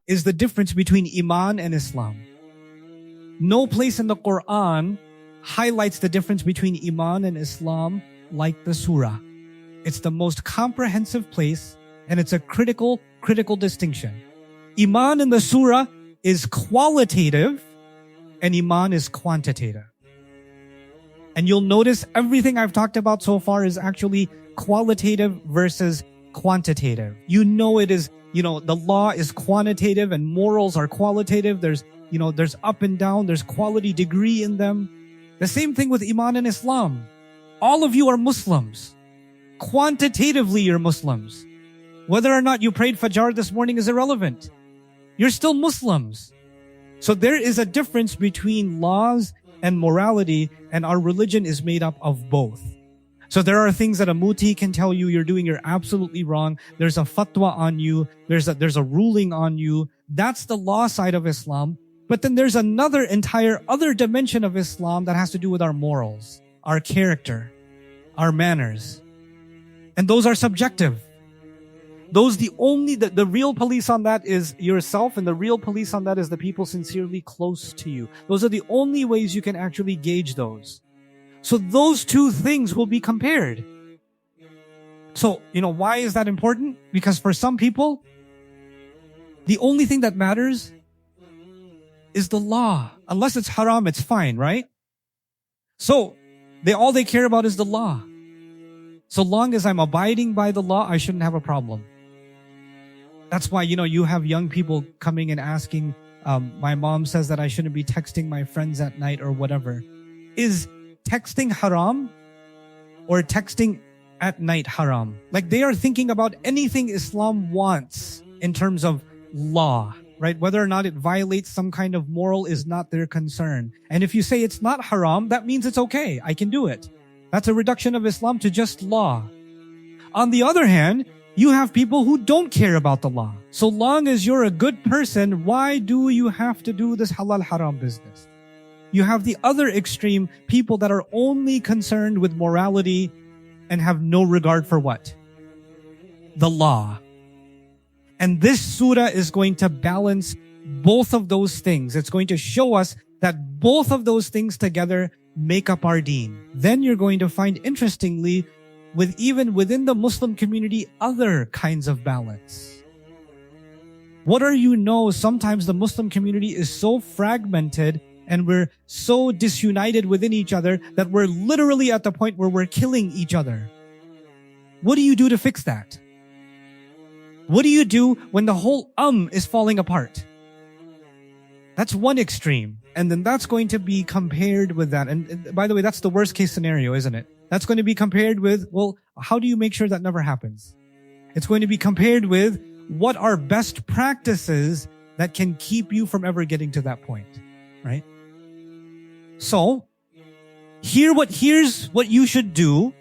is the difference between Iman and Islam. No place in the Quran highlights the difference between Iman and Islam like the surah. It's the most comprehensive place, and it's a critical distinction. Iman in the surah is qualitative, and Iman is quantitative. And you'll notice everything I've talked about so far is actually qualitative versus quantitative. You know it is, the law is quantitative and morals are qualitative. There's up and down, there's quality degree in them. The same thing with Iman and Islam. All of you are Muslims. Quantitatively, you're Muslims. Whether or not you prayed Fajr this morning is irrelevant. You're still Muslims. So there is a difference between laws and morality, and our religion is made up of both. So there are things that a muti can tell you you're absolutely wrong. There's a fatwa on you. There's a ruling on you. That's the law side of Islam. But then there's another entire other dimension of Islam that has to do with our morals, our character, our manners. And those are subjective. Those the real police on that is yourself, and the real police on that is the people sincerely close to you. Those are the only ways you can actually gauge those. So those two things will be compared. So, why is that important? Because for some people, the only thing that matters is the law. Unless it's haram, it's fine, right? So, all they care about is the law. So long as I'm abiding by the law, I shouldn't have a problem. That's why, you have young people coming and asking, my mom says that I shouldn't be texting my friends at night or whatever. Is texting haram or texting at night haram? Like, they are thinking about anything Islam wants in terms of law, right? Whether or not it violates some kind of moral is not their concern. And if you say it's not haram, that means it's okay. I can do it. That's a reduction of Islam to just law. On the other hand, you have people who don't care about the law. So long as you're a good person, why do you have to do this halal haram business? You have the other extreme, people that are only concerned with morality and have no regard for what? The law. And this surah is going to balance both of those things. It's going to show us that both of those things together make up our deen. Then you're going to find, interestingly, even within the Muslim community, other kinds of balance. Sometimes the Muslim community is so fragmented and we're so disunited within each other that we're literally at the point where we're killing each other. What do you do to fix that? What do you do when the whole is falling apart? That's one extreme. And then that's going to be compared with that. And by the way, that's the worst case scenario, isn't it? That's going to be compared with, well, how do you make sure that never happens? It's going to be compared with what are best practices that can keep you from ever getting to that point, right? So, here's what you should do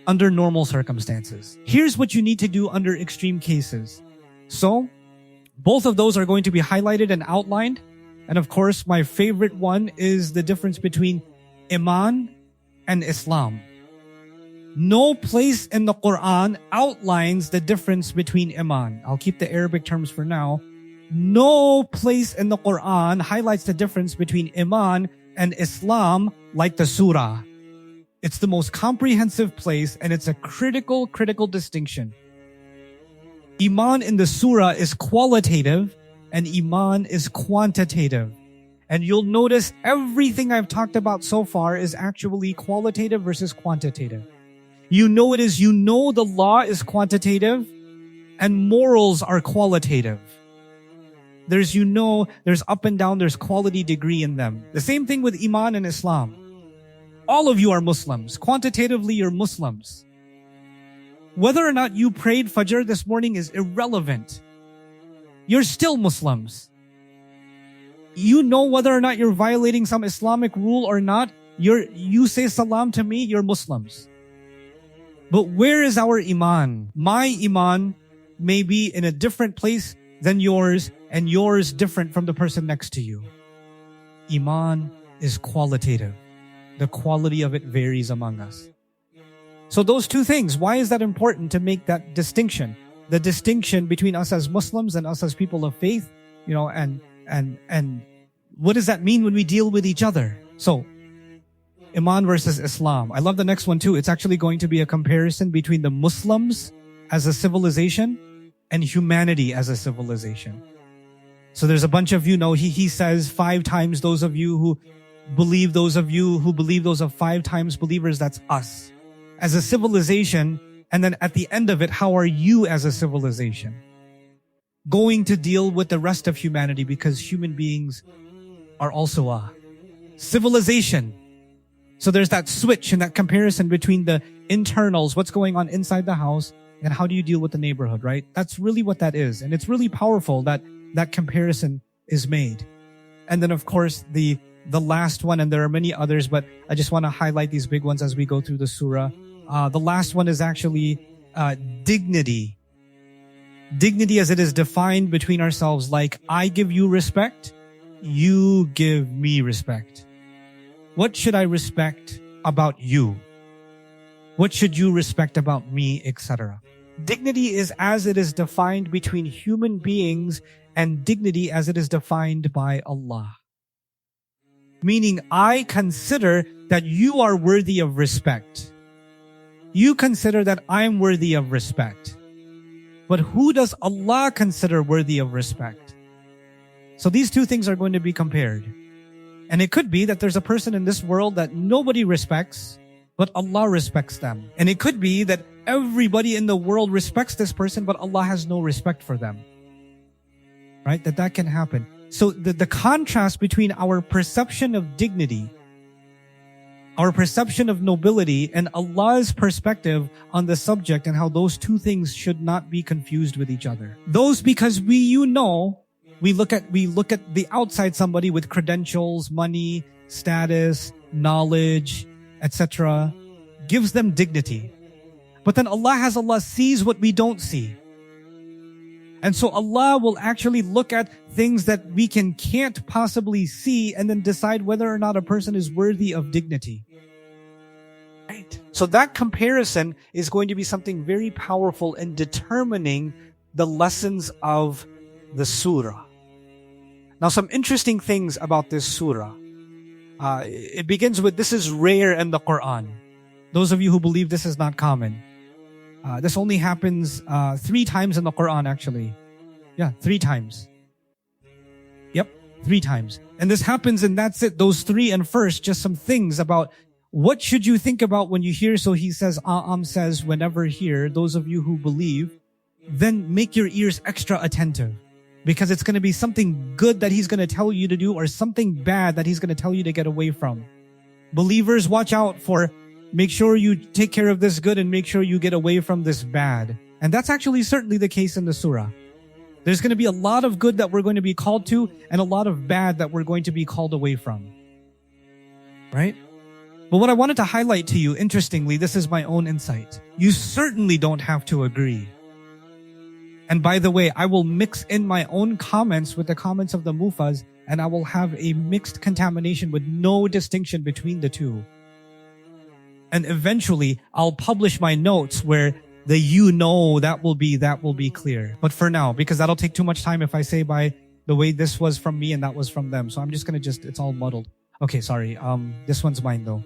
under normal circumstances. Here's what you need to do under extreme cases. So, both of those are going to be highlighted and outlined. And of course, my favorite one is the difference between Iman and Islam. No place in the Quran outlines the difference between Iman. I'll keep the Arabic terms for now. No place in the Quran highlights the difference between Iman and Islam like the surah. It's the most comprehensive place, and it's a critical distinction. Iman in the surah is qualitative, and Iman is quantitative. And you'll notice everything I've talked about so far is actually qualitative versus quantitative. The law is quantitative and morals are qualitative. There's up and down, there's quality degree in them. The same thing with Iman and Islam. All of you are Muslims. Quantitatively, you're Muslims. Whether or not you prayed Fajr this morning is irrelevant. You're still Muslims. You know whether or not you're violating some Islamic rule or not. You say salam to me, you're Muslims. But where is our Iman? My Iman may be in a different place than yours, and yours different from the person next to you. Iman is qualitative. The quality of it varies among us. So those two things, why is that important to make that distinction? the distinction between us as Muslims and us as people of faith, and what does that mean when we deal with each other? So, Iman versus Islam. I love the next one too. It's actually going to be a comparison between the Muslims as a civilization and humanity as a civilization. So there's a bunch of he says 5 times those of you who believe those of 5 times believers, that's us. As a civilization, and then at the end of it, how are you as a civilization going to deal with the rest of humanity? Because human beings are also a civilization. So there's that switch and that comparison between the internals, what's going on inside the house, and how do you deal with the neighborhood, right? That's really what that is. And it's really powerful that that comparison is made. And then of course the last one, and there are many others, but I just want to highlight these big ones as we go through the surah. The last one is actually dignity. Dignity as it is defined between ourselves, like I give you respect, you give me respect. What should I respect about you? What should you respect about me, etc.? Dignity is as it is defined between human beings, and dignity as it is defined by Allah. Meaning, I consider that you are worthy of respect. You consider that I'm worthy of respect. But who does Allah consider worthy of respect? So these two things are going to be compared. And it could be that there's a person in this world that nobody respects, but Allah respects them. And it could be that everybody in the world respects this person, but Allah has no respect for them. Right? That can happen. So the contrast between our perception of dignity, our perception of nobility, and Allah's perspective on the subject, and how those two things should not be confused with each other. Those, because we look at the outside somebody with credentials, money, status, knowledge, etc., gives them dignity. But then Allah sees what we don't see. And so Allah will actually look at things that we can't possibly see, and then decide whether or not a person is worthy of dignity. Right? So that comparison is going to be something very powerful in determining the lessons of the surah. Now, some interesting things about this surah. It begins with, this is rare in the Quran. Those of you who believe this is not common. This only happens 3 times in the Quran, actually. Yeah, 3 times. Yep, 3 times. And this happens, and that's it. Those 3, and first, just some things about what should you think about when you hear. So he says, says, whenever hear, those of you who believe, then make your ears extra attentive. Because it's going to be something good that he's going to tell you to do, or something bad that he's going to tell you to get away from. Believers, watch out for, make sure you take care of this good and make sure you get away from this bad. And that's actually certainly the case in the surah. There's going to be a lot of good that we're going to be called to, and a lot of bad that we're going to be called away from. Right? But what I wanted to highlight to you, interestingly, this is my own insight. You certainly don't have to agree. And by the way, I will mix in my own comments with the comments of the Mufas, and I will have a mixed contamination with no distinction between the two. And eventually, I'll publish my notes where that will be clear. But for now, because that'll take too much time if I say by the way this was from me and that was from them. So I'm just gonna it's all muddled. Okay, sorry. This one's mine though.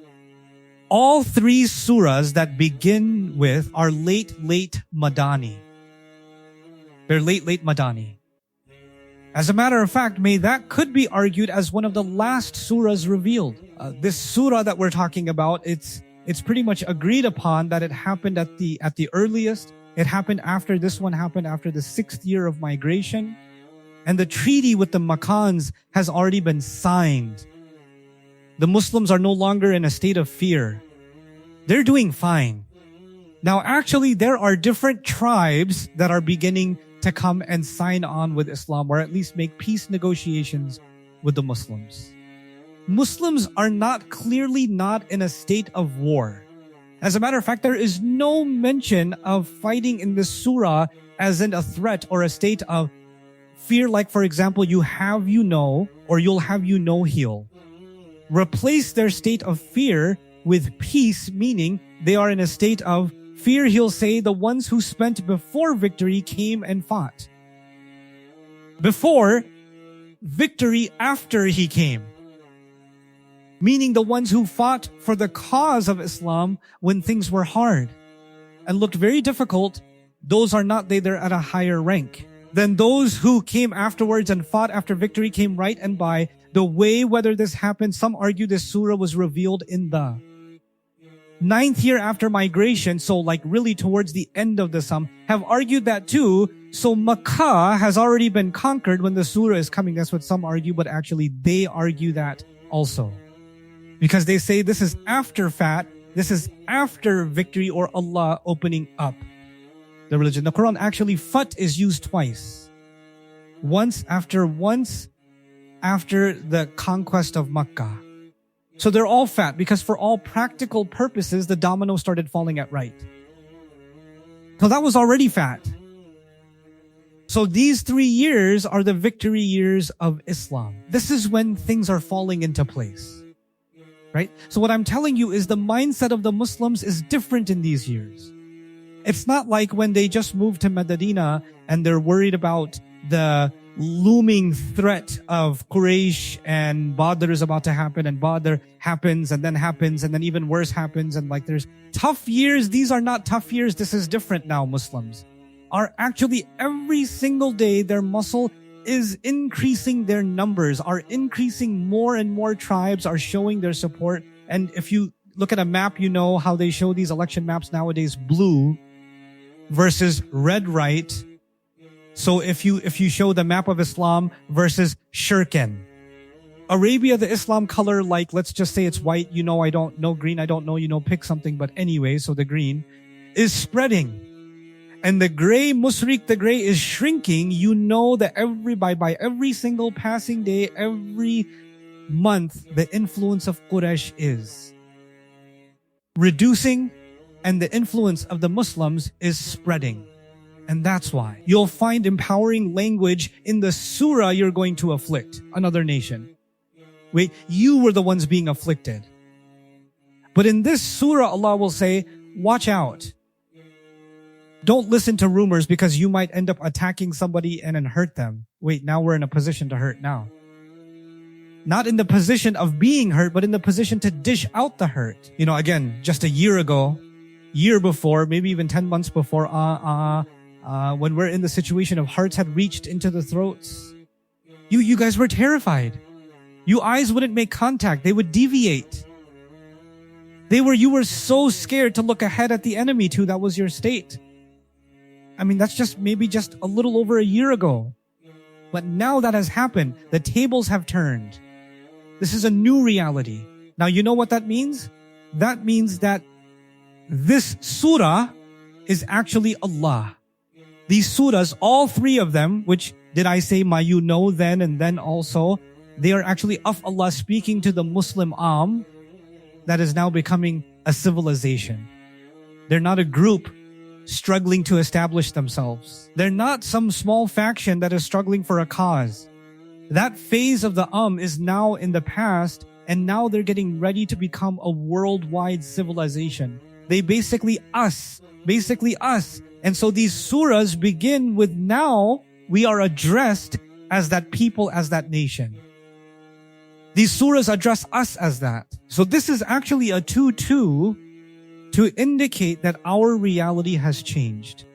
All 3 surahs that begin with are late Madani. They're late Madani. As a matter of fact, that could be argued as one of the last surahs revealed. This surah that we're talking about, it's pretty much agreed upon that it happened at the earliest. It happened after this one happened after the 6th year of migration. And the treaty with the Makkans has already been signed. The Muslims are no longer in a state of fear. They're doing fine. Now, actually, there are different tribes that are beginning to come and sign on with Islam, or at least make peace negotiations with the Muslims. Muslims are clearly not in a state of war. As a matter of fact, there is no mention of fighting in this surah as in a threat or a state of fear, like, for example, you have or you'll have heal. Replace their state of fear with peace, meaning they are in a state of fear, he'll say, the ones who spent before victory came and fought. Before victory, after he came. Meaning the ones who fought for the cause of Islam when things were hard and looked very difficult, those are not they're at a higher rank. Then those who came afterwards and fought after victory came right and by. The way whether this happened, some argue this surah was revealed in the 9th year after migration, so like really towards the end of the sum, have argued that too. So Makkah has already been conquered when the surah is coming. That's what some argue, but actually they argue that also. Because they say this is after Fat, this is after victory or Allah opening up the religion. The Quran actually, Fat is used twice. Once after the conquest of Makkah. So they're all fat because for all practical purposes, the domino started falling at right. So that was already fat. So these 3 years are the victory years of Islam. This is when things are falling into place. Right? So what I'm telling you is the mindset of the Muslims is different in these years. It's not like when they just moved to Medina and they're worried about the looming threat of Quraysh and Badr is about to happen and Badr happens and then even worse happens and like there's tough years. These are not tough years. This is different now. Muslims are actually every single day their muscle is increasing, their numbers are increasing, more and more tribes are showing their support. And if you look at a map, you know how they show these election maps nowadays, blue versus red right. So if you show the map of Islam versus shirken, Arabia, the Islam color, like let's just say it's white, I don't know, green, I don't know, pick something, but anyway, so the green is spreading. And the gray, musrik, the gray is shrinking. That by every single passing day, every month, the influence of Quraysh is reducing and the influence of the Muslims is spreading. And that's why you'll find empowering language in the surah you're going to afflict another nation. Wait, you were the ones being afflicted. But in this surah, Allah will say, watch out. Don't listen to rumors because you might end up attacking somebody and then hurt them. Wait, now we're in a position to hurt now. Not in the position of being hurt, but in the position to dish out the hurt. Again, just a year ago, year before, maybe even 10 months before, when we're in the situation of hearts had reached into the throats, you guys were terrified. Your eyes wouldn't make contact. They would deviate. You were so scared to look ahead at the enemy too. That was your state. That's maybe just a little over a year ago. But now that has happened. The tables have turned. This is a new reality. Now, you know what that means? That means that this surah is actually Allah. These surahs, all 3 of them, which did I say then and then also, they are actually of Allah speaking to the Muslim that is now becoming a civilization. They're not a group struggling to establish themselves. They're not some small faction that is struggling for a cause. That phase of the is now in the past, and now they're getting ready to become a worldwide civilization. They basically us. And so these surahs begin with now we are addressed as that people, as that nation. These surahs address us as that. So this is actually a 2-2 to indicate that our reality has changed.